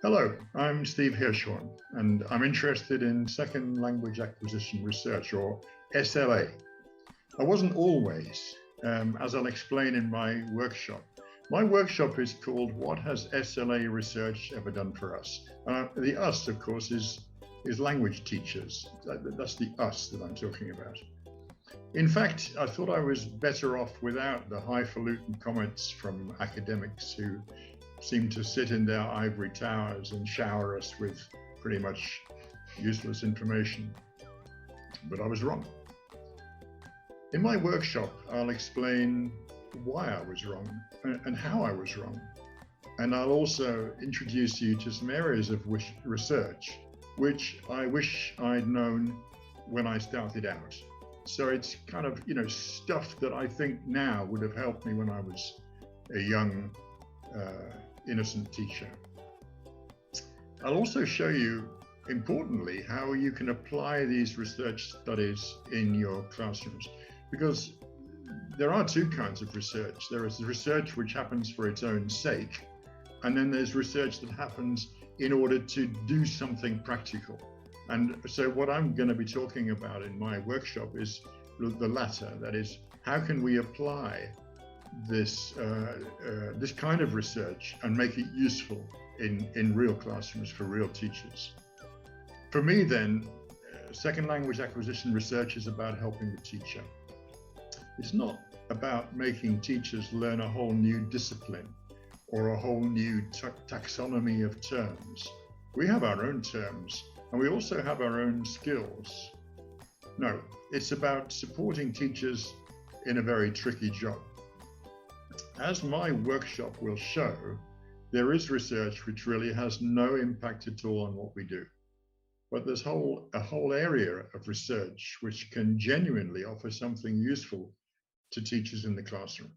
Hello, I'm Steve Hirschhorn, and I'm interested in second language acquisition research, or SLA. I wasn't always, as I'll explain in my workshop. My workshop is called What Has SLA Research Ever Done for Us? The us, of course, is language teachers. That's the us that I'm talking about. In fact, I thought I was better off without the highfalutin comments from academics who seem to sit in their ivory towers and shower us with pretty much useless information. But I was wrong. In my workshop, I'll explain why I was wrong and how I was wrong. And I'll also introduce you to some areas of research which I wish I'd known when I started out. So it's kind of, stuff that I think now would have helped me when I was a young, innocent teacher. I'll also show you, importantly, how you can apply these research studies in your classrooms, because there are two kinds of research. There is research which happens for its own sake, and then there's research that happens in order to do something practical. And so what I'm going to be talking about in my workshop is the latter. That is, how can we apply this kind of research and make it useful in real classrooms for real teachers? For me, then, second language acquisition research is about helping the teacher. It's not about making teachers learn a whole new discipline or a whole new taxonomy of terms. We have our own terms, and we also have our own skills. No, it's about supporting teachers in a very tricky job. As my workshop will show, there is research which really has no impact at all on what we do. But there's a whole area of research which can genuinely offer something useful to teachers in the classroom.